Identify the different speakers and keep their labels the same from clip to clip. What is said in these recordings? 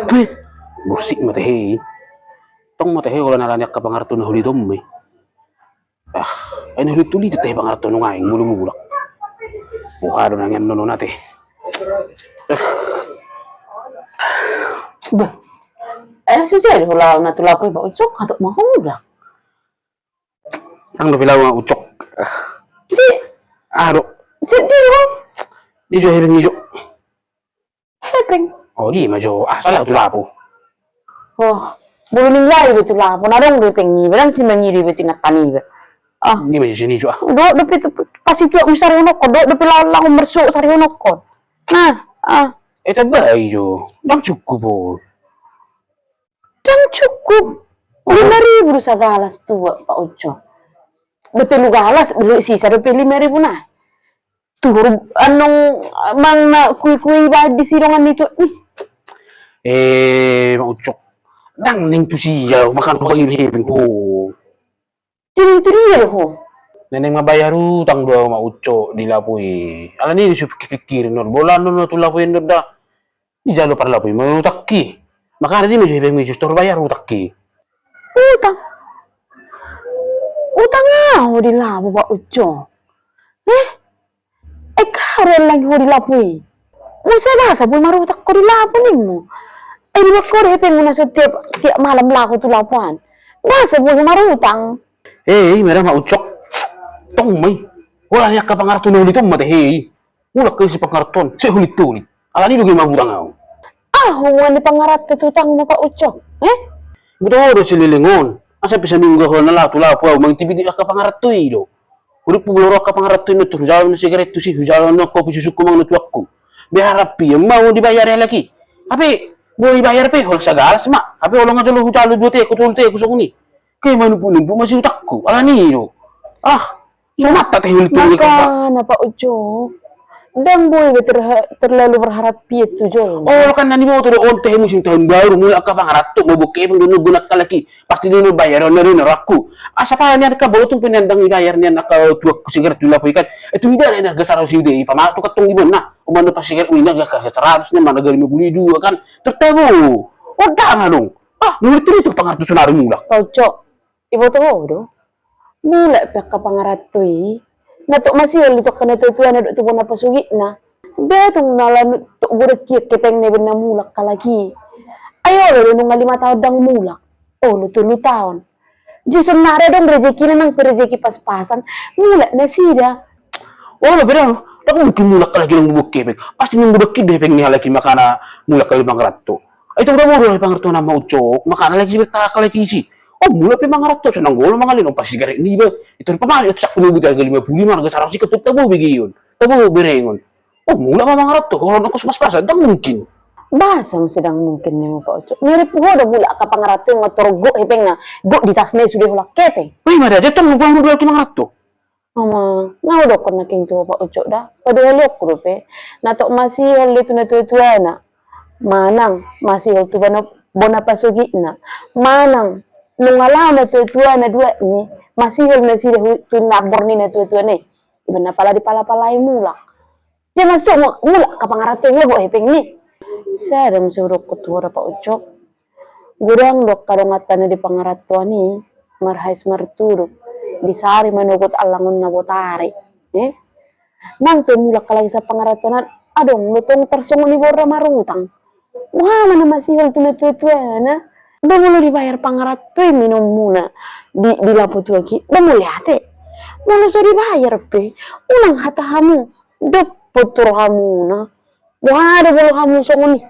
Speaker 1: Wih, bersih mata hei. Tong mata hei kalau nalanya ka pangarto na huli dom eh. Ah, ay huli tuli teh pangarto no ngaing mulu-mulu. Bukado na ngyan nono nate.
Speaker 2: Ba, sudah hula na tula ko ba ucok ato mahula.
Speaker 1: Ang napilaw nga ucok.
Speaker 2: Si,
Speaker 1: Aro,
Speaker 2: si di ho.
Speaker 1: di jo hering nijo.
Speaker 2: Hepeng.
Speaker 1: Oh, di majo. Ah, salah tulapo.
Speaker 2: Oh, buluning lai betul lah. Ponarong repeng ni, berang si mangiri betul ngat tani be. Ah,
Speaker 1: Di majo nijo ah.
Speaker 2: do pit pasti tu usar honok ko, do pila lang merso sari honok ko. Nah,
Speaker 1: Eta bayi jo. Dang cukup po.
Speaker 2: dan cukup. 5.000 sa galas tua Pak Uco. Betul lu galas, dulu sisa do 5.000 na. Tuh anong mang na kui-kui ba di sirongan nito.
Speaker 1: Maucok. Dang ning tu siya. Makan ko kayo hiping po.
Speaker 2: Itu dia ho.
Speaker 1: Neneng mabayar utang dua maucok di lapui. Ala ni pikir nur bola nur tu lapui nur dah. Di jalo par lapui mau takki. Maka di mejo hiping mejo store bayar utakki.
Speaker 2: Utang. Utang ngau di labu Pak Uco. Karen lagi ho di lapui. Musa bahasa pun maru tak ko di labu ni mo. Di ba ko hepeng mo na tiap malam laku tu lapuan. Bahasa pun maru utang.
Speaker 1: Merah maucok. Tong may. Wala niya ka pangarto no dito mate hey. Wala kayo si pangarton. Si hulit tulit. Ala ni dugi mabutang ako.
Speaker 2: Huwag ni pangarap tutang na Pak Uco.
Speaker 1: Betul si lilingon. Asa bisa minggu ko na lapu mang tibidi ka pangarap to ilo. Uri puloro ka pangarap to no turjalo na sigaret to si hujalo na kopi susu ko mang natuakku. Biharap pi mau dibayar lagi. Tapi boleh bayar pe hol sagalas mak. Tapi olong aja lu hujalo dua te ko tulte ko sungni. Kay manumpu masih utakku. Ala ni ilo. Sumat tak hul tulit ka.
Speaker 2: Maka na Pak Uco. Dan boy terlalu berharap piet tu Jol.
Speaker 1: Oh kan nani mo to on teh musim tahun baru mula ka pangarap to mo buke pang gunak ka laki. Pasti dino bayar na rin raku. Asa pa niya ka bolotong pinandang ibayar niya naka tuwak ko sigaret dula po ikan. Ito hindi na gasaraw si Dei pamato ka tong ibon na. Umano pa sigaret uina ka sarados niya managali mo guli dua kan. Tertabo. Oda nga dong. Nulit ito pangarap to sunaro mula.
Speaker 2: Pak Uco. Ibu tu do. Mula pek ka pangarap tu nato masih litok kana tutuan na tu na pasugi na. Betong nalan to budak keteng ne bena mulak kalagi. Ayo lo nung 5 tahun dang mulak. Oh lu 7 tahun. Jason nare dong rezeki na nang rezeki pas-pasan. Mulak na sida.
Speaker 1: Oh pero tak mungkin mulak ka lagi ng buke pek. Pasti ng budak kid pek ni halaki makana mulak ka 500 to. Ay tong mo ro pangarto na maucok makana lagi ta ka lagi si. Oh, mula pa mga rato, sa nanggolo mga linong pasigaret ni ba? Ito pa mga sak punubo talaga 55 mga sarap si katut tabo bigiyon. Tabo birengon. Oh, mula pa mga rato, kalau ako sumas-pasan, tak mungkin.
Speaker 2: Basa mo sedang mungkin ni mo Pak Uco. Mirip ho do mula ka pangarato nga torgo hepeng na go di tas na sudah hulak kepeng.
Speaker 1: Uy, mada, dito mo bang mga mga rato?
Speaker 2: Mama, ngau do ko na king tu Pak Uco dah. Padahal ko pe. Nato masih hol itu na tuwa na. Manang masih hol tu bona pasugi na. Manang nung alaw na tuwa na dua ni masih na sila tunabor ni na tuwa ni iba na pala di pala-palay mulak dia masuk mulak kapangarating lego hepeng ni sada masuruh ko tuwa Pak Uco gurang dok karongatan na di pangaratuan ni marhais marturo di sari manugot alangon na botari nang pemulak kalagi sa pangaratuan adong lutong tersungon ni borra marutang wah mana masih hal tuwa na Bamulu dibayar pangarat tuh minum muna di lapu tuh lagi. Bamulu hati, malu so dibayar pe. Ulang hata kamu, putur kamu na. Wah ada bulu kamu songoni,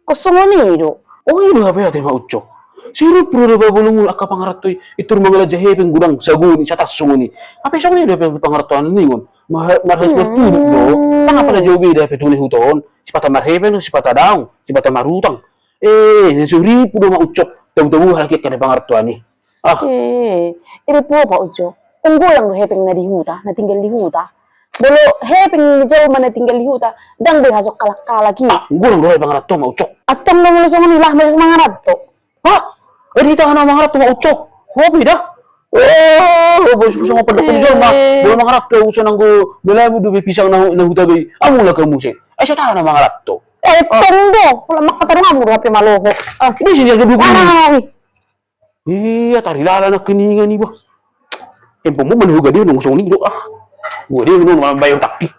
Speaker 2: kosongoni do.
Speaker 1: Oh, ini apa ya tema ucok? Siro pro ba bulu mula ka pangarat tuh itu mga jahe peng gudang saguni sa tasungoni. Apa songoni da peng pangaratuan ningon? Marhas bertuduk do. Pangapa na jobi da petuni huton? Sipata marheben, sipata daong, sipata marutang. Suri pudo maucok. Tahu-tahu halkit ka na pangaratuan ni.
Speaker 2: Iri po Pak Uco. Kung gulang hepeng na di huta, na tinggal di huta. Bolo hepeng ni jauh mana tinggal di huta, dang behasok kalak-kalak ki.
Speaker 1: Gulang doy pangaratuan maucok.
Speaker 2: Atam na mulu sa manilah may mangarap to.
Speaker 1: Dito ka na mangaratuan maucok. Hobi dah. Bos mo pa dapat diyan ba? Bolo mangarap to usa nang go, bala mo dubi pisang na hutabay. Amo la ka musik. Ay sa ta na mangarap to.
Speaker 2: Eh, tunggu. Wala makatarungan mo rapi maluho. Ah,
Speaker 1: Hindi siya gabi ko.
Speaker 2: ay.
Speaker 1: Iya, tarilala na kiningan ni ba? Empo mo manuhuga din nung song niyo. Gua din nung mabayong taktik.